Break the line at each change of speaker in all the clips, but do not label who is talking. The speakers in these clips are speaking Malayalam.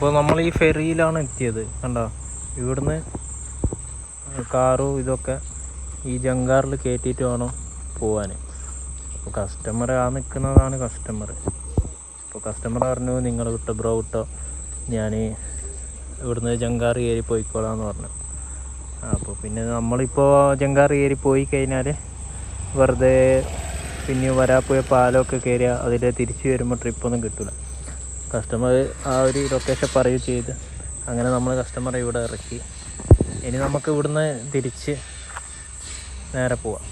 അപ്പോൾ നമ്മൾ ഈ ഫെറിയിലാണ് എത്തിയത്. കണ്ടോ, ഇവിടുന്ന് കാറും ഇതൊക്കെ ഈ ജങ്കാറിൽ കയറ്റിയിട്ട് വേണം പോവാൻ. അപ്പോൾ കസ്റ്റമർ നിൽക്കുന്നതാണ് കസ്റ്റമർ. അപ്പോൾ കസ്റ്റമർ പറഞ്ഞു നിങ്ങൾ വിട്ടോ ബ്രോ വിട്ടോ, ഞാൻ ഇവിടുന്ന് ജങ്കാർ കയറി പോയിക്കോളാമെന്ന് പറഞ്ഞു. അപ്പോൾ പിന്നെ നമ്മളിപ്പോൾ ജങ്കാർ കയറി പോയി കഴിഞ്ഞാൽ വെറുതെ പിന്നെ വരാപ്പോയ പാലമൊക്കെ കയറിയാൽ അതിൽ തിരിച്ച് വരുമ്പോൾ ട്രിപ്പൊന്നും കിട്ടില്ല. കസ്റ്റമർ ആ ഒരു ലൊക്കേഷൻ പറയുകയും ചെയ്ത് അങ്ങനെ നമ്മൾ കസ്റ്റമറെ ഇവിടെ ഇറക്കി. ഇനി നമുക്ക് ഇവിടുന്ന് തിരിച്ച് നേരെ പോവാം.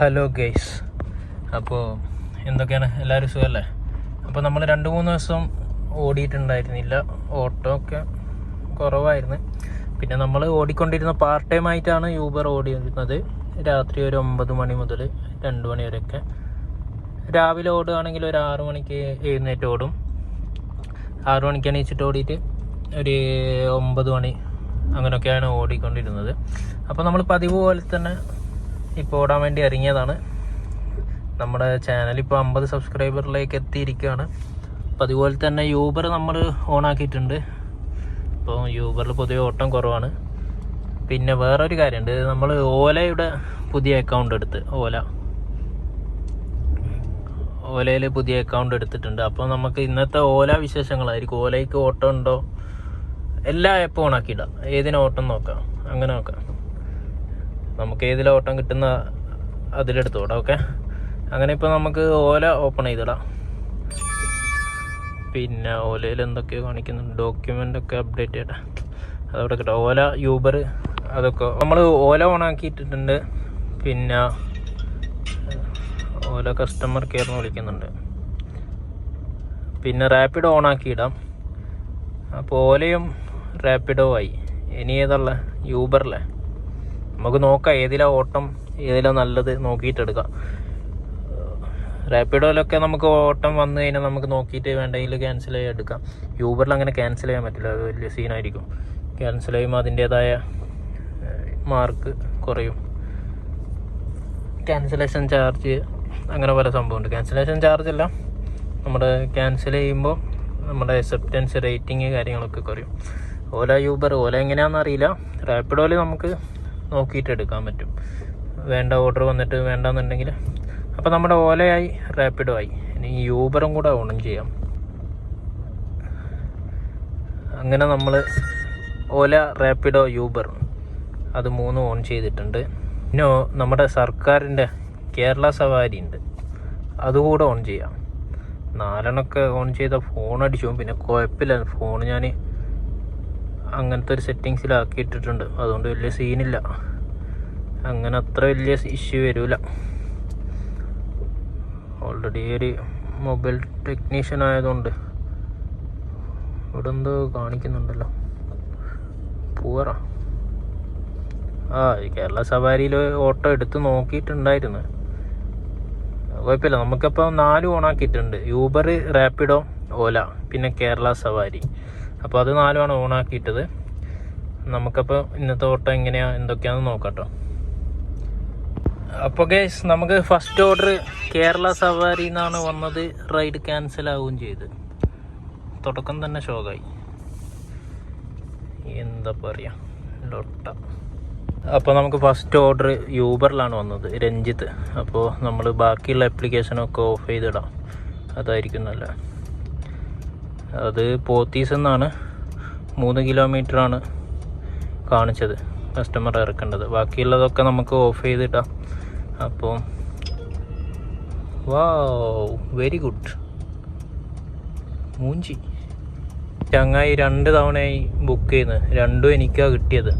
ഹലോ ഗൈസ്, അപ്പോൾ എന്തൊക്കെയാണ്, എല്ലാവരും സുഖമല്ലേ? അപ്പോൾ നമ്മൾ 2-3 ദിവസം ഓടിയിട്ടുണ്ടായിരുന്നില്ല, ഓട്ടോ ഒക്കെ കുറവായിരുന്നു. പിന്നെ നമ്മൾ ഓടിക്കൊണ്ടിരുന്ന പാർട്ട് ടൈം ആയിട്ടാണ് യൂബർ ഓടിയിരുന്നത്. രാത്രി ഒരു 9 മണി മുതൽ 2 മണി വരെയൊക്കെ. രാവിലെ ഓടുകയാണെങ്കിൽ ഒരു 6 മണിക്ക് എഴുന്നേറ്റ് ഓടും. 6 മണിക്ക് എണീച്ചിട്ട് ഓടിയിട്ട് ഒരു 9 മണി അങ്ങനെയൊക്കെയാണ് ഓടിക്കൊണ്ടിരുന്നത്. അപ്പോൾ നമ്മൾ പതിവ് പോലെ തന്നെ ഇപ്പോൾ ഓടാൻ വേണ്ടി ഇറങ്ങിയതാണ്. നമ്മുടെ ചാനൽ ഇപ്പോൾ 50 സബ്സ്ക്രൈബറിലേക്ക് എത്തിയിരിക്കുകയാണ്. അപ്പോൾ അതുപോലെ തന്നെ യൂബർ നമ്മൾ ഓണാക്കിയിട്ടുണ്ട്. ഇപ്പോൾ യൂബറിൽ പൊതുവെ ഓട്ടം കുറവാണ്. പിന്നെ വേറൊരു കാര്യമുണ്ട്, നമ്മൾ ഓലയുടെ പുതിയ അക്കൗണ്ട് എടുത്ത് ഓലയിൽ പുതിയ അക്കൗണ്ട് എടുത്തിട്ടുണ്ട്. അപ്പോൾ നമുക്ക് ഇന്നത്തെ ഓല വിശേഷങ്ങളായിരിക്കും. ഓലയ്ക്ക് ഓട്ടം ഉണ്ടോ, എല്ലാ ആപ്പും ഓണാക്കിയിടാം, ഏതിനും ഓട്ടം നോക്കാം, അങ്ങനെ നോക്കാം. നമുക്ക് ഏതിലും ഓട്ടം കിട്ടുന്ന അതിലെടുത്തോടാം. ഓക്കെ, അങ്ങനെ ഇപ്പോൾ നമുക്ക് ഓല ഓപ്പൺ ചെയ്തിടാം. പിന്നെ ഓലയിൽ എന്തൊക്കെയോ കാണിക്കുന്നുണ്ട്, ഡോക്യുമെൻ്റ് ഒക്കെ അപ്ഡേറ്റ് ചെയ്യട്ടെ, അതവിടെ കിട്ടാം. ഓല യൂബർ അതൊക്കെ നമ്മൾ ഓല ഓണാക്കിയിട്ടിട്ടുണ്ട്. പിന്നെ ഓല കസ്റ്റമർ കെയർന്ന് വിളിക്കുന്നുണ്ട്. പിന്നെ റാപ്പിഡോ ഓണാക്കിയിടാം. അപ്പോൾ ഓലയും റാപ്പിഡോ ആയി. ഇനി ഏതുള്ള യൂബറിലെ നമുക്ക് നോക്കാം ഏതിലാണ് ഓട്ടം, ഏതിലാണ് നല്ലത് നോക്കിയിട്ടെടുക്കാം. റാപ്പിഡോയിലൊക്കെ നമുക്ക് ഓട്ടം വന്നു കഴിഞ്ഞാൽ നമുക്ക് നോക്കിയിട്ട് വേണ്ടെങ്കിൽ ക്യാൻസൽ ചെയ്യാൻ എടുക്കാം. യൂബറിൽ അങ്ങനെ ക്യാൻസൽ ചെയ്യാൻ പറ്റില്ല, അത് വലിയ സീനായിരിക്കും. ക്യാൻസൽ ചെയ്യുമ്പോൾ അതിൻ്റേതായ മാർക്ക് കുറയും. ക്യാൻസലേഷൻ ചാർജ് അങ്ങനെ പല സംഭവമുണ്ട്. ക്യാൻസലേഷൻ ചാർജ് അല്ല, നമ്മുടെ ക്യാൻസൽ ചെയ്യുമ്പോൾ നമ്മുടെ അക്സെപ്റ്റൻസ് റേറ്റിംഗ് കാര്യങ്ങളൊക്കെ കുറയും. ഓല യൂബർ ഓല എങ്ങനെയാണെന്ന് അറിയില്ല. റാപ്പിഡോയിൽ നമുക്ക് നോക്കിയിട്ട് എടുക്കാൻ പറ്റും, വേണ്ട ഓർഡർ വന്നിട്ട് വേണ്ടെന്നുണ്ടെങ്കിൽ. അപ്പോൾ നമ്മുടെ ഓലയായി റാപ്പിഡോ ആയി. ഇനി യൂബറും കൂടെ ഓൺ ചെയ്യാം. അങ്ങനെ നമ്മൾ ഓല, റാപ്പിഡോ, യൂബർ അത് 3 ഓൺ ചെയ്തിട്ടുണ്ട്. പിന്നെ നമ്മുടെ സർക്കാരിൻ്റെ കേരള സവാരി ഉണ്ട്, അതുകൂടെ ഓൺ ചെയ്യാം. 4 ഓൺ ചെയ്ത ഫോൺ അടിച്ചു പോകും. പിന്നെ കുഴപ്പമില്ല, ഫോൺ ഞാൻ അങ്ങനത്തെ ഒരു സെറ്റിങ്സിലാക്കിയിട്ടിട്ടുണ്ട്, അതുകൊണ്ട് വലിയ സീനില്ല. അങ്ങനെ അത്ര വലിയ ഇഷ്യൂ വരില്ല. ഓൾറെഡി ഒരു മൊബൈൽ ടെക്നീഷ്യൻ ആയതുകൊണ്ട് ഇവിടെ എന്തോ കാണിക്കുന്നുണ്ടല്ലോ. പൂവറാ കേരള സവാരിയിൽ ഓട്ടോ എടുത്ത് നോക്കിയിട്ടുണ്ടായിരുന്നു, കുഴപ്പമില്ല. നമുക്കപ്പോൾ 4 ഓണാക്കിയിട്ടുണ്ട്, യൂബർ, റാപ്പിഡോ, ഓല, പിന്നെ കേരള സവാരി. അപ്പോൾ അത് 4 ഓണാക്കിയിട്ടത്. നമുക്കപ്പോൾ ഇന്നത്തെ ഓട്ടോ എങ്ങനെയാണ് എന്തൊക്കെയാണെന്ന് നോക്കാം കേട്ടോ. അപ്പോൾ ഗൈസ്, നമുക്ക് ഫസ്റ്റ് ഓർഡർ കേരള സവാരി എന്നാണ് വന്നത്. റൈഡ് ക്യാൻസൽ ആവുകയും ചെയ്ത്, തുടക്കം തന്നെ ഷോക്കായി. എന്താ പറയുക, ലൊട്ട. അപ്പോൾ നമുക്ക് ഫസ്റ്റ് ഓർഡർ യൂബറിലാണ് വന്നത്, രഞ്ജിത്ത്. അപ്പോൾ നമ്മൾ ബാക്കിയുള്ള ആപ്ലിക്കേഷനൊക്കെ ഓഫ് ചെയ്തിടാം, അതായിരിക്കും നല്ല. അത് പോത്തീസ് എന്നാണ്, 3 കിലോമീറ്ററാണ് കാണിച്ചത് കസ്റ്റമർ ഇറക്കേണ്ടത്. ബാക്കിയുള്ളതൊക്കെ നമുക്ക് ഓഫ് ചെയ്തിടാം. അപ്പോൾ വെരി ഗുഡ് മൂഞ്ചി. ചങ്ങായി 2 തവണയായി ബുക്ക് ചെയ്യുന്നത്, 2ഉം എനിക്കാണ് കിട്ടിയത്.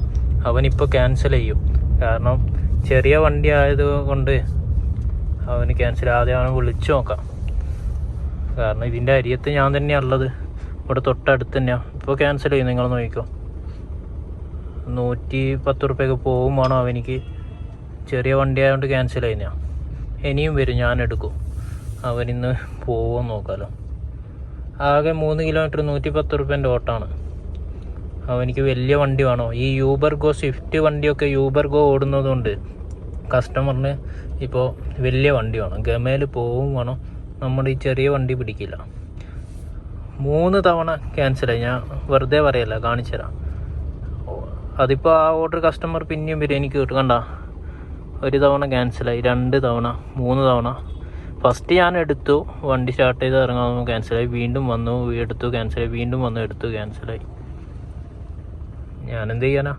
അവനിപ്പോൾ ക്യാൻസൽ ചെയ്യും, കാരണം ചെറിയ വണ്ടി ആയതുകൊണ്ട് അവന് ക്യാൻസൽ. ആദ്യം അവനെ വിളിച്ചു നോക്കാം, കാരണം ഇതിൻ്റെ അരിയത്ത് ഞാൻ തന്നെയാണ് ഉള്ളത്, ഇവിടെ തൊട്ടടുത്ത് തന്നെയാണ്. ഇപ്പോൾ ക്യാൻസൽ ചെയ്യും, നിങ്ങൾ നോക്കിക്കോ. 110 റുപ്യക്ക് പോകും വേണം അവനിക്ക്. ചെറിയ വണ്ടി ആയതുകൊണ്ട് ക്യാൻസൽ ചെയ്യുന്നതാണ്. ഇനിയും വരും, ഞാൻ എടുക്കും. അവനിന്ന് പോകുമെന്ന് നോക്കാമല്ലോ. ആകെ 3 കിലോമീറ്റർ 110 റുപ്യൻ്റെ ഓട്ടമാണ്. അവനിക്ക് വലിയ വണ്ടി വേണോ? ഈ യൂബർ ഗോ, സ്വിഫ്റ്റ് വണ്ടിയൊക്കെ യൂബർ ഗോ ഓടുന്നതുകൊണ്ട് കസ്റ്റമറിന് ഇപ്പോൾ വലിയ വണ്ടി വേണം. ഗമയിൽ പോവും വേണം, നമ്മുടെ ഈ ചെറിയ വണ്ടി പിടിക്കില്ല. 3 തവണ ക്യാൻസലായി. ഞാൻ വെറുതെ പറയല്ല, കാണിച്ചു തരാം. അതിപ്പോൾ ആ ഓർഡർ കസ്റ്റമർ പിന്നെയും വരും. എനിക്ക് കിട്ടും കണ്ട, 1 തവണ ക്യാൻസലായി, 2 തവണ, 3 തവണ. ഫസ്റ്റ് ഞാൻ എടുത്തു, വണ്ടി സ്റ്റാർട്ട് ചെയ്ത് ഇറങ്ങാൻ ക്യാൻസലായി, വീണ്ടും വന്നു എടുത്തു ക്യാൻസലായി, വീണ്ടും വന്നു എടുത്തു ക്യാൻസലായി. ഞാനെന്ത് ചെയ്യാനാ,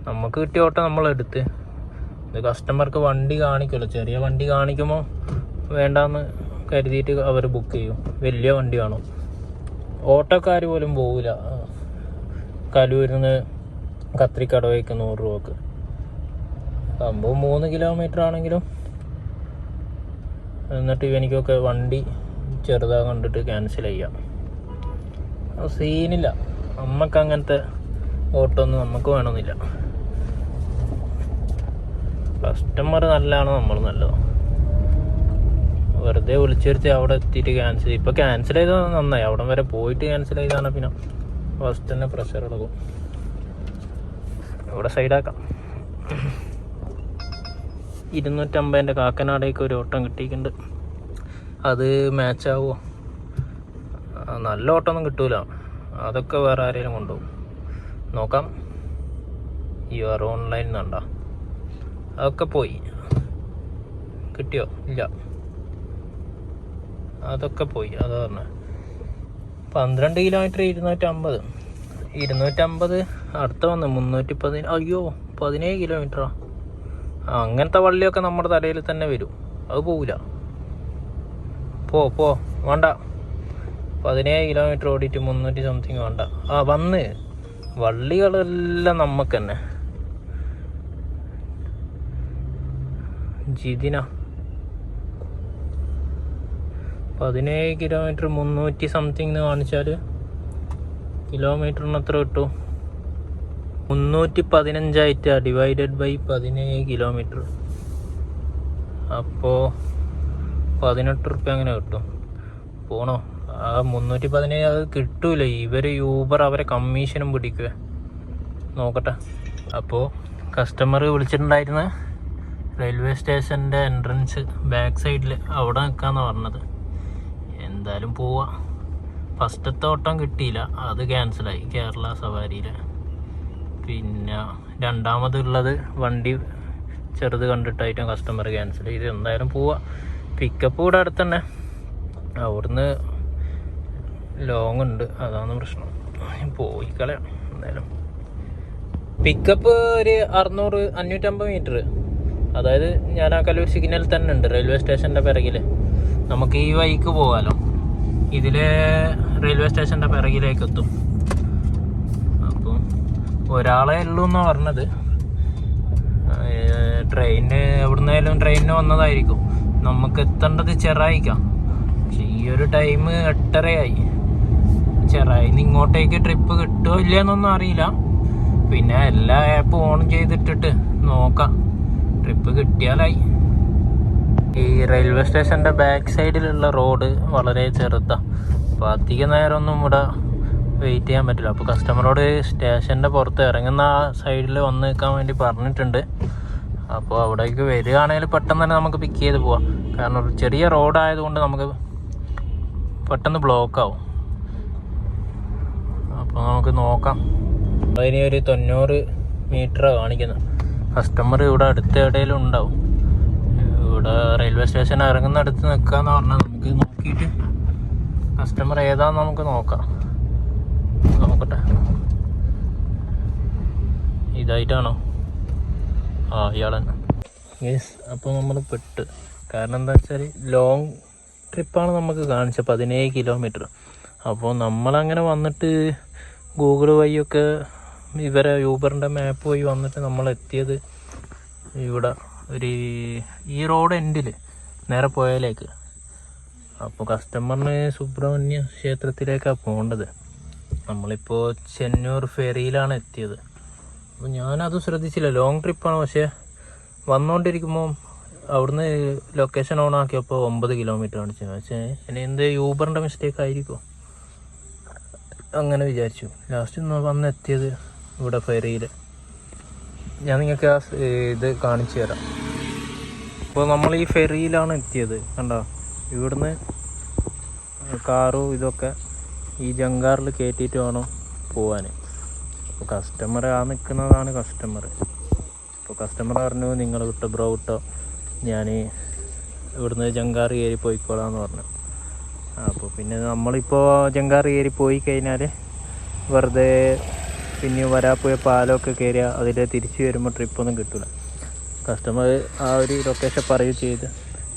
നമുക്ക് കിട്ടിയ ഓട്ടം നമ്മളെടുത്ത്. ഇത് കസ്റ്റമർക്ക് വണ്ടി കാണിക്കുമല്ലോ, ചെറിയ വണ്ടി കാണിക്കുമ്പോൾ വേണ്ടാന്ന് കരുതിയിട്ട് അവർ ബുക്ക് ചെയ്യും. വലിയ വണ്ടി വേണം. ഓട്ടോക്കാർ പോലും പോവില്ല. കലൂരിന്ന് കത്രിക്കടവേക്ക് 100 രൂപക്ക്. സംഭവം 3 കിലോമീറ്റർ ആണെങ്കിലും എന്നിട്ട് എനിക്കൊക്കെ വണ്ടി ചെറുതാ കണ്ടിട്ട് ക്യാൻസൽ ചെയ്യാം. സീനില്ല. നമുക്ക് അങ്ങനത്തെ ഓട്ടോ ഒന്നും നമുക്ക് വേണമെന്നില്ല. കസ്റ്റമർ നല്ലതാണ്, നമ്മൾ നല്ലതാണ്. വെറുതെ വിളിച്ചു വരുത്തി അവിടെ എത്തിയിട്ട് ക്യാൻസൽ. ഇപ്പോൾ ക്യാൻസൽ ചെയ്താൽ നന്നായി. അവിടെ വരെ പോയിട്ട് ക്യാൻസൽ ചെയ്താണ് പിന്നെ ഫസ്റ്റ് തന്നെ പ്രഷർ എടുക്കും. ഇവിടെ സൈഡാക്കാം. 250 കാക്കനാടേക്ക് ഒരു ഓട്ടം കിട്ടിയിട്ടുണ്ട്. അത് മാച്ചാവോ? നല്ല ഓട്ടമൊന്നും കിട്ടൂല. അതൊക്കെ വേറെ ആരെങ്കിലും കൊണ്ടുപോകും. നോക്കാം. യുവർ ഓൺലൈൻ എന്നുണ്ടോ? അതൊക്കെ പോയി. കിട്ടിയോ? ഇല്ല, അതൊക്കെ പോയി. അതാ പറഞ്ഞത്. 12 കിലോമീറ്റർ 250 അടുത്ത വന്ന് 310. അയ്യോ, 17 കിലോമീറ്ററാ. അങ്ങനത്തെ വള്ളിയൊക്കെ നമ്മുടെ തലയിൽ തന്നെ വരും. അത് പോവില്ല. പോ വേണ്ട. 17 കിലോമീറ്റർ ഓടിയിട്ട് 300 സംതിങ് വേണ്ട. വന്ന് വള്ളികളെല്ലാം നമുക്ക് തന്നെ. ജിതിന 17 കിലോമീറ്റർ 300 സംതിങ് കാണിച്ചാൽ കിലോമീറ്ററിന് എത്ര കിട്ടും? 315 ഡിവൈഡഡ് ബൈ 17 കിലോമീറ്റർ. അപ്പോൾ 18 റുപ്യ അങ്ങനെ കിട്ടും. പോണോ? ആ 317 അത് കിട്ടൂല. ഇവർ യൂബർ അവരെ കമ്മീഷനും പിടിക്കുക. നോക്കട്ടെ. അപ്പോൾ കസ്റ്റമർ വിളിച്ചിട്ടുണ്ടായിരുന്ന റെയിൽവേ സ്റ്റേഷൻ്റെ എൻട്രൻസ് ബാക്ക് സൈഡിൽ അവിടെ നിൽക്കാമെന്നാണ് പറഞ്ഞത്. എന്തായാലും പോവാം. ഫസ്റ്റത്തെ ഓട്ടം കിട്ടിയില്ല, അത് ക്യാൻസലായി കേരള സവാരിയിൽ. പിന്നെ രണ്ടാമതുള്ളത് വണ്ടി ചെറുത് കണ്ടിട്ടായിട്ടും കസ്റ്റമർ ക്യാൻസൽ ചെയ്ത്. എന്തായാലും പോവാം. പിക്കപ്പ് ഇവിടെ അടുത്ത് തന്നെ. അവിടുന്ന് ലോങ് ഉണ്ട്, അതാണ് പ്രശ്നം. പോയി കളയാം. എന്തായാലും പിക്കപ്പ് ഒരു 550 മീറ്റർ. അതായത് ഞാൻ ആ കലൂർ സിഗ്നൽ തന്നെ ഉണ്ട്, റെയിൽവേ സ്റ്റേഷൻ്റെ പിറകിൽ. നമുക്ക് ഈ വഴിക്ക് പോകാമല്ലോ. ഇതിൽ റെയിൽവേ സ്റ്റേഷൻ്റെ പിറകിലേക്ക് എത്തും. അപ്പോൾ ഒരാളെ ഉള്ളൂ എന്നാണ് പറഞ്ഞത്. ട്രെയിന് എവിടുന്നായാലും ട്രെയിനിന് വന്നതായിരിക്കും. നമുക്ക് എത്തേണ്ടത് ചെറായിക്കാം. പക്ഷെ ഈ ഒരു ടൈം 8:30 ചെറായിന്ന് ഇങ്ങോട്ടേക്ക് ട്രിപ്പ് കിട്ടുമോ ഇല്ലയെന്നൊന്നും അറിയില്ല. പിന്നെ എല്ലാ ആപ്പും ഓൺ ചെയ്തിട്ടിട്ട് നോക്കാം. ട്രിപ്പ് കിട്ടിയാലായി. ഈ റെയിൽവേ സ്റ്റേഷൻ്റെ ബാക്ക് സൈഡിലുള്ള റോഡ് വളരെ ചെറുതാണ്. അപ്പോൾ അധിക നേരമൊന്നും ഇവിടെ വെയിറ്റ് ചെയ്യാൻ പറ്റില്ല. അപ്പോൾ കസ്റ്റമറോട് സ്റ്റേഷൻ്റെ പുറത്ത് ഇറങ്ങുന്ന ആ സൈഡിൽ വന്ന് നിൽക്കാൻ വേണ്ടി പറഞ്ഞിട്ടുണ്ട്. അപ്പോൾ അവിടേക്ക് വരികയാണെങ്കിൽ പെട്ടെന്ന് തന്നെ നമുക്ക് പിക്ക് ചെയ്ത് പോവാം. കാരണം ഒരു ചെറിയ റോഡായതുകൊണ്ട് നമുക്ക് പെട്ടെന്ന് ബ്ലോക്കാവും. അപ്പോൾ നമുക്ക് നോക്കാം. അതിന് ഒരു 90 മീറ്ററാണ് കാണിക്കുന്നത്. കസ്റ്റമർ ഇവിടെ അടുത്ത എവിടെയെങ്കിലും ഉണ്ടാവും. ഇവിടെ റെയിൽവേ സ്റ്റേഷൻ ഇറങ്ങുന്ന അടുത്ത് നിൽക്കാമെന്ന് പറഞ്ഞാൽ നമുക്ക് നോക്കിയിട്ട് കസ്റ്റമർ ഏതാണെന്ന് നമുക്ക് നോക്കാം. നോക്കട്ടെ. ഇതായിട്ടാണോ? ഇയാളെന്നെ. യെസ്. അപ്പോൾ നമ്മൾ പെട്ട്. കാരണം എന്താ വെച്ചാൽ ലോങ് ട്രിപ്പാണ് നമുക്ക് കാണിച്ചത്, 17 കിലോമീറ്റർ. അപ്പോൾ നമ്മളങ്ങനെ വന്നിട്ട് ഗൂഗിൾ വഴിയൊക്കെ ഇവരെ യൂബറിൻ്റെ മാപ്പ് വഴി വന്നിട്ട് നമ്മൾ എത്തിയത് ഇവിടെ ഈ റോഡ് എൻഡിൽ നേരെ പോയാലേക്ക്. അപ്പോൾ കസ്റ്റമറിന് സുബ്രഹ്മണ്യ ക്ഷേത്രത്തിലേക്കാണ് പോകേണ്ടത്. നമ്മളിപ്പോൾ ചെന്നൂർ ഫെറിയിലാണ് എത്തിയത്. അപ്പോൾ ഞാനത് ശ്രദ്ധിച്ചില്ല. ലോങ് ട്രിപ്പാണ്. പക്ഷേ വന്നുകൊണ്ടിരിക്കുമ്പോൾ അവിടുന്ന് ലൊക്കേഷൻ ഓൺ ആക്കിയപ്പോൾ 9 കിലോമീറ്റർ കാണിച്ചു. പക്ഷേ ഇനി എന്ത് യൂബറിൻ്റെ മിസ്റ്റേക്ക് ആയിരിക്കും അങ്ങനെ വിചാരിച്ചു. ലാസ്റ്റ് വന്നെത്തിയത് ഇവിടെ ഫെറിയിൽ. ഞാൻ നിങ്ങൾക്ക് ആ ഇത് കാണിച്ചു തരാം. അപ്പോൾ നമ്മൾ ഈ ഫെറിയിലാണ് എത്തിയത്. കണ്ടോ? ഇവിടുന്ന് കാറും ഇതൊക്കെ ഈ ജങ്കാറിൽ കയറ്റിയിട്ട് വേണം പോവാൻ. അപ്പോൾ കസ്റ്റമർ നിൽക്കുന്നതാണ് കസ്റ്റമർ. അപ്പോൾ കസ്റ്റമർ പറഞ്ഞു നിങ്ങൾ വിട്ടോ ബ്രോ വിട്ടോ, ഞാൻ ഇവിടുന്ന് ജങ്കാർ കയറി പോയിക്കോളാമെന്ന് പറഞ്ഞു. അപ്പോൾ പിന്നെ നമ്മളിപ്പോൾ ജങ്കാർ കയറി പോയി കഴിഞ്ഞാൽ വെറുതെ പിന്നെ വരാപ്പോയ പാലമൊക്കെ കയറിയാൽ അതിൽ തിരിച്ച് വരുമ്പോൾ ട്രിപ്പൊന്നും കിട്ടില്ല. കസ്റ്റമർ ആ ഒരു ലൊക്കേഷൻ പറയുകയും ചെയ്ത്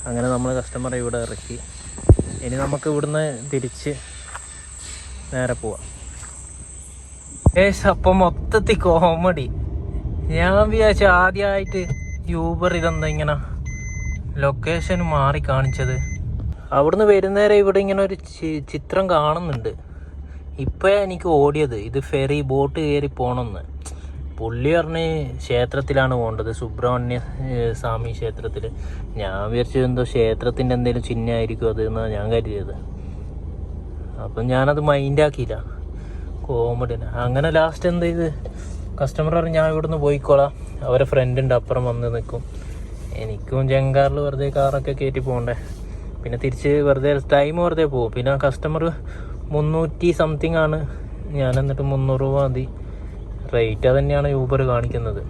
അങ്ങനെ നമ്മൾ കസ്റ്റമറെ ഇവിടെ ഇറക്കി. ഇനി നമുക്ക് ഇവിടുന്ന് തിരിച്ച് നേരെ പോവാം. അപ്പം മൊത്തത്തിൽ കോമഡി. ഞാൻ വിചാരിച്ചു ആദ്യമായിട്ട് യൂബർ ഇതെന്താ ഇങ്ങനെ ലൊക്കേഷൻ മാറി കാണിച്ചത്. അവിടുന്ന് വരുന്നേരം ഇവിടെ ഇങ്ങനെ ഒരു ചിത്രം കാണുന്നുണ്ട്. ഇപ്പോഴാണ് എനിക്ക് ഓടിയത് ഇത് ഫെറി ബോട്ട് കയറി പോകണമെന്ന്. പുള്ളി പറഞ്ഞ് ക്ഷേത്രത്തിലാണ് പോകേണ്ടത്, സുബ്രഹ്മണ്യ സ്വാമി ക്ഷേത്രത്തിൽ. ഞാൻ വിചാരിച്ചത് എന്തോ ക്ഷേത്രത്തിൻ്റെ എന്തെങ്കിലും ചിഹ്നമായിരിക്കും അത് എന്നാണ് ഞാൻ കരുതിയത്. അപ്പം ഞാനത് മൈൻഡാക്കിയില്ല. കോമഡി. അങ്ങനെ ലാസ്റ്റ് എന്ത് ചെയ്ത് കസ്റ്റമർ പറഞ്ഞു ഞാൻ ഇവിടുന്ന് പോയിക്കോളാം, അവരെ ഫ്രണ്ട് ഉണ്ട് അപ്പുറം വന്ന് നിൽക്കും. എനിക്കും ജങ്കാറിൽ വെറുതെ കാറൊക്കെ കയറ്റി പോകണ്ടേ, പിന്നെ തിരിച്ച് വെറുതെ ടൈം വെറുതെ പോകും. പിന്നെ കസ്റ്റമർ 300 സംതിങ് ആണ്, ഞാൻ എന്നിട്ട് 300 രൂപ മതി റേറ്റ്. അത് തന്നെയാണ് യൂബർ കാണിക്കുന്നത്.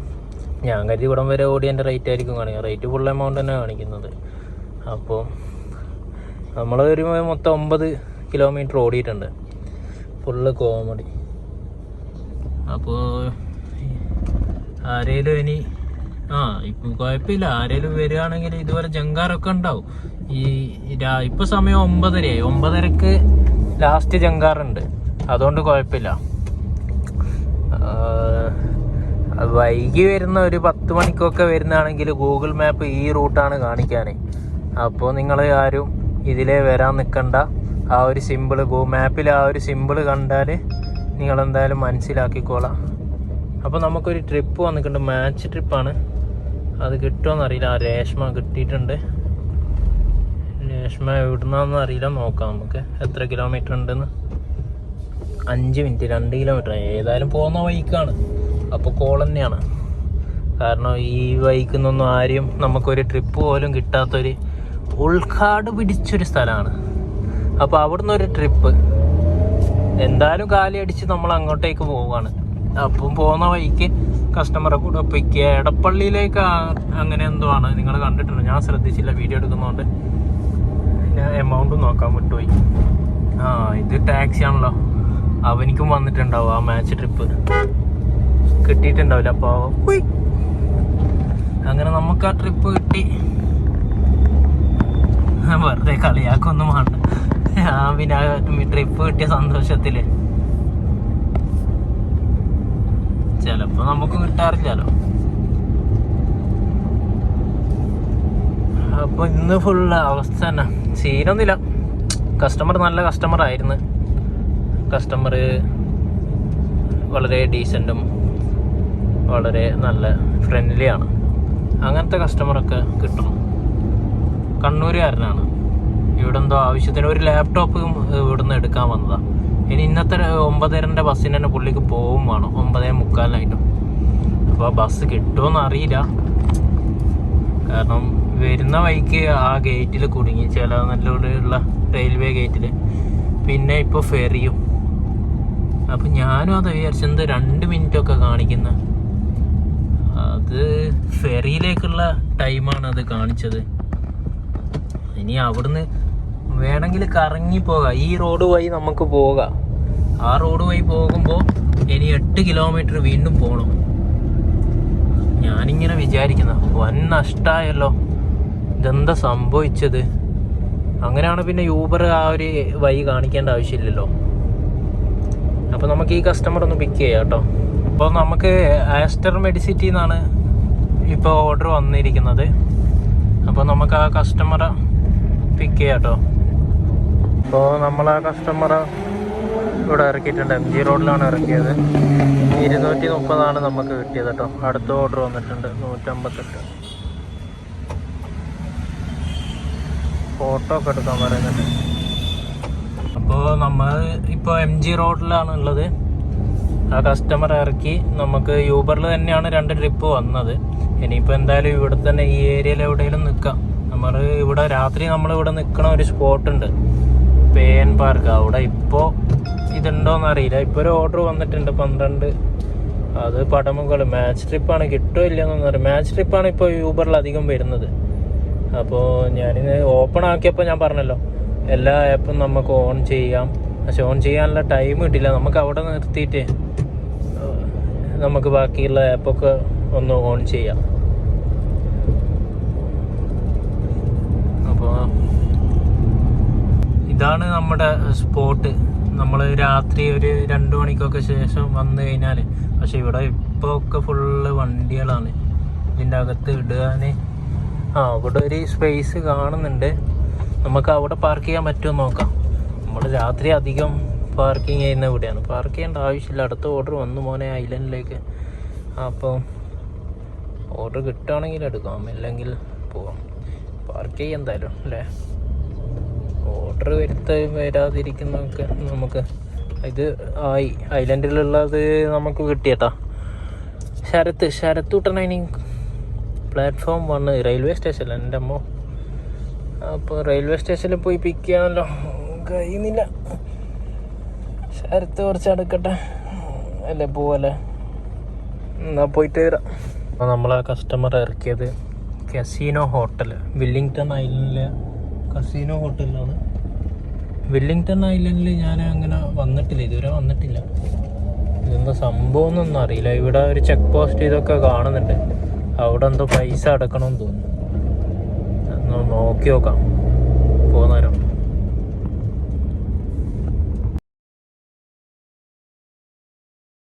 ഞാൻ കരുതി ഇവിടം വരെ ഓടിയതിൻ്റെ റേറ്റ് ആയിരിക്കും കാണിക്കുക. റേറ്റ് ഫുൾ എമൗണ്ട് തന്നെ കാണിക്കുന്നത്. അപ്പോൾ നമ്മളൊരു മൊത്തം 9 കിലോമീറ്റർ ഓടിയിട്ടുണ്ട്. Full comedy. അപ്പോൾ ആരേലും ഇനി ഇപ്പം കുഴപ്പമില്ല, ആരേലും വരികയാണെങ്കിൽ ഇതുപോലെ ജങ്കാറൊക്കെ ഉണ്ടാവും. ഇപ്പം സമയം 9:30 9:30ക്ക് ലാസ്റ്റ് ജങ്കാറുണ്ട്, അതുകൊണ്ട് കുഴപ്പമില്ല. വൈകി വരുന്ന ഒരു 10 മണിക്കൊക്കെ വരുന്നതാണെങ്കിൽ ഗൂഗിൾ മാപ്പ് ഈ റൂട്ടാണ് കാണിക്കാൻ. അപ്പോൾ നിങ്ങൾ ആരും ഇതിലേ വരാൻ നിൽക്കണ്ട. ആ ഒരു സിമ്പിള് മാപ്പിൽ ആ ഒരു സിമ്പിള് കണ്ടാൽ നിങ്ങളെന്തായാലും മനസ്സിലാക്കിക്കോളാം. അപ്പോൾ നമുക്കൊരു ട്രിപ്പ് വന്നിട്ടുണ്ട്, മാച്ച് ട്രിപ്പാണ്. അത് കിട്ടുമോയെന്നറിയില്ല. ആ രേഷ്മ കിട്ടിയിട്ടുണ്ട്. രേഷ്മ എവിടുന്നാന്ന് അറിയില്ല, നോക്കാം നമുക്ക് എത്ര കിലോമീറ്റർ ഉണ്ടെന്ന്. 5 മിനിറ്റ് 2 കിലോമീറ്റർ. ഏതായാലും പോകുന്ന വഴിക്കാണ്, അപ്പോൾ കോൾ തന്നെയാണ്. കാരണം ഈ വഴിക്കുന്നൊന്നും ആരും നമുക്കൊരു ട്രിപ്പ് പോലും കിട്ടാത്തൊരു ഉൾക്കാട് പിടിച്ചൊരു സ്ഥലമാണ്. അപ്പോൾ അവിടുന്ന് ഒരു ട്രിപ്പ് എന്തായാലും കാലി അടിച്ച് നമ്മൾ അങ്ങോട്ടേക്ക് പോവുകയാണ്. അപ്പം പോകുന്ന വഴിക്ക് കസ്റ്റമറെ കൂടെ പിക്ക് എടപ്പള്ളിയിലേക്ക് അങ്ങനെ എന്തോ ആണ്. നിങ്ങൾ കണ്ടിട്ടുണ്ട്, ഞാൻ ശ്രദ്ധിച്ചില്ല വീഡിയോ എടുക്കുന്നതുകൊണ്ട്. ഞാൻ എമൗണ്ടും നോക്കാൻ വിട്ടുപോയി. ഇത് ടാക്സി ആണല്ലോ, അവനിക്കും വന്നിട്ടുണ്ടാവും ആ മാച്ച് ട്രിപ്പ്, കിട്ടിയിട്ടുണ്ടാവില്ല. അപ്പോൾ അങ്ങനെ നമുക്ക് ആ ട്രിപ്പ് കിട്ടി. വെറുതെ കളിയാക്കൊന്നും വേണ്ട. ഞാൻ പിന്നെ ട്രിപ്പ് കിട്ടിയ സന്തോഷത്തില് ചിലപ്പോൾ നമുക്ക് കിട്ടാറില്ലല്ലോ. അപ്പോൾ ഇന്ന് ഫുള്ള് അവസ്ഥ തന്നെ, സീനൊന്നുമില്ല. കസ്റ്റമർ നല്ല കസ്റ്റമർ ആയിരുന്നു. കസ്റ്റമർ വളരെ ഡീസൻറ്റും വളരെ നല്ല ഫ്രണ്ട്ലിയാണ്. അങ്ങനത്തെ കസ്റ്റമറൊക്കെ കിട്ടണം. കണ്ണൂരുകാരനാണ്. ഇവിടെ എന്തോ ആവശ്യത്തിന് ഒരു ലാപ്ടോപ്പ് ഇവിടുന്ന് എടുക്കാൻ വന്നതാണ്. ഇനി ഇന്നത്തെ 9:30 ബസ്സിന് തന്നെ പുള്ളിക്ക് പോവും വേണം, 9:45. അപ്പോൾ ആ ബസ് കിട്ടുമോയെന്ന് അറിയില്ല. കാരണം വരുന്ന വഴിക്ക് ആ ഗേറ്റിൽ കുടുങ്ങി, ചില നല്ലോടെയുള്ള റെയിൽവേ ഗേറ്റിൽ. പിന്നെ ഇപ്പോൾ ഫെറിയും. അപ്പം ഞാനും അത് വിചാരിച്ചെന്ത് 2 മിനിറ്റൊക്കെ കാണിക്കുന്ന, അത് ഫെറിയിലേക്കുള്ള ടൈമാണ് അത് കാണിച്ചത്. ഇനി അവിടുന്ന് വേണമെങ്കിൽ കറങ്ങി പോകാം. ഈ റോഡ് വഴി നമുക്ക് പോകാം. ആ റോഡ് വഴി പോകുമ്പോൾ ഇനി 8 കിലോമീറ്റർ വീണ്ടും പോകണം. ഞാനിങ്ങനെ വിചാരിക്കുന്ന വൻ നഷ്ടമായല്ലോ, ഇതെന്താ സംഭവിച്ചത്. അങ്ങനെയാണ് പിന്നെ യൂബർ ആ ഒരു വഴി കാണിക്കേണ്ട ആവശ്യമില്ലല്ലോ. അപ്പോൾ നമുക്ക് ഈ കസ്റ്റമർ ഒന്ന് പിക്ക് ചെയ്യാം കേട്ടോ. അപ്പോൾ നമുക്ക് ആസ്റ്റർ മെഡിസിറ്റി എന്നാണ് ഇപ്പോൾ ഓർഡർ വന്നിരിക്കുന്നത്. അപ്പോൾ നമുക്ക് ആ കസ്റ്റമറെ പിക്ക് ചെയ്യാം കേട്ടോ. അപ്പോൾ നമ്മൾ ആ കസ്റ്റമറെ ഇവിടെ ഇറക്കിയിട്ടുണ്ട്. MG റോഡിലാണ് ഇറക്കിയത്. 230 നമുക്ക് കിട്ടിയത് കേട്ടോ. അടുത്ത ഓർഡർ വന്നിട്ടുണ്ട് 158. ഫോട്ടോ ഒക്കെ എടുക്കാൻ പറയുന്നുണ്ട്. അപ്പോൾ നമ്മൾ ഇപ്പോൾ MG റോഡിലാണ് ഉള്ളത്. ആ കസ്റ്റമർ ഇറക്കി. നമുക്ക് യൂബറിൽ തന്നെയാണ് 2 ട്രിപ്പ് വന്നത്. ഇനിയിപ്പോൾ എന്തായാലും ഇവിടെ തന്നെ ഈ ഏരിയയിൽ എവിടെയെങ്കിലും നിൽക്കാം. നമ്മൾ ഇവിടെ രാത്രി നമ്മളിവിടെ നിൽക്കണ ഒരു സ്പോട്ടുണ്ട്. പേൻ പാർക്ക്. അവിടെ ഇപ്പോൾ ഇതുണ്ടോയെന്ന് അറിയില്ല. ഇപ്പോൾ ഒരു ഓർഡർ വന്നിട്ടുണ്ട് 12. അത് പടമുകൾ മാച്ച് ട്രിപ്പാണ്. കിട്ടുമോ ഇല്ലയെന്നൊന്നും അറിയാം. മാച്ച് ട്രിപ്പാണ് ഇപ്പോൾ യൂബറിൽ അധികം വരുന്നത്. അപ്പോൾ ഞാനിത് ഓപ്പൺ ആക്കിയപ്പോൾ ഞാൻ പറഞ്ഞല്ലോ എല്ലാ ആപ്പും നമുക്ക് ഓൺ ചെയ്യാം. പക്ഷെ ഓൺ ചെയ്യാനുള്ള ടൈം കിട്ടില്ല. നമുക്ക് അവിടെ നിർത്തിയിട്ട് നമുക്ക് ബാക്കിയുള്ള ആപ്പൊക്കെ ഒന്ന് ഓൺ ചെയ്യാം. അപ്പോൾ ഇതാണ് നമ്മുടെ സ്പോട്ട്. നമ്മൾ രാത്രി ഒരു 2 മണിക്കൊക്കെ ശേഷം വന്നു കഴിഞ്ഞാൽ, പക്ഷെ ഇവിടെ ഇപ്പോൾ ഒക്കെ ഫുള്ള് വണ്ടികളാണ്. ഇതിൻ്റെ അകത്ത് ഇടാൻ അവിടെ ഒരു സ്പേസ് കാണുന്നുണ്ട്. നമുക്ക് അവിടെ പാർക്ക് ചെയ്യാൻ പറ്റുമോ നോക്കാം. നമ്മൾ രാത്രി അധികം പാർക്കിങ് ചെയ്യുന്ന ഇവിടെയാണ്. പാർക്ക് ചെയ്യേണ്ട ആവശ്യമില്ല. അടുത്ത ഓർഡർ വന്നു മോനെ ഐലൻഡിലേക്ക്. അപ്പോൾ ഓർഡർ കിട്ടുകയാണെങ്കിൽ എടുക്കാം, ഇല്ലെങ്കിൽ പോവാം. പാർക്ക് ചെയ്യാം എന്തായാലും അല്ലേ. ഓർഡർ വരാതിരിക്കുന്നതൊക്കെ നമുക്ക് ഇത് ഐലൻഡിലുള്ളത് നമുക്ക് കിട്ടിയട്ടാ. ശരത്ത് വിട്ടണ പ്ലാറ്റ്ഫോം 1 റെയിൽവേ സ്റ്റേഷനിൽ എൻ്റെ അമ്മ. അപ്പോൾ റെയിൽവേ സ്റ്റേഷനിൽ പോയി പിക്ക് ചെയ്യാനല്ലോ കഴിയുന്നില്ല. ശരത്ത് കുറച്ച് അടുക്കട്ടെ അല്ലേ, പോവല്ലേ. എന്നാൽ പോയിട്ട് വരാം. അപ്പോൾ നമ്മളെ കസ്റ്റമർ ഇറക്കിയത് കസീനോ ഹോട്ടൽ, വില്ലിംഗ്ടൺ ഐലൻഡിലെ കസീനോ ഹോട്ടലിലാണ്. വില്ലിംഗ്ടൺ ഐലൻഡിൽ ഞാൻ അങ്ങനെ വന്നിട്ടില്ല, ഇതുവരെ വന്നിട്ടില്ല. ഇതൊന്നും സംഭവം ഒന്നും അറിയില്ല. ഇവിടെ ഒരു ചെക്ക് പോസ്റ്റ് ഇതൊക്കെ കാണുന്നുണ്ട്. അവിടെ എന്തോ പൈസ അടക്കണമെന്ന് തോന്നുന്നു. നോക്കി നോക്കാം പോകുന്നേരം.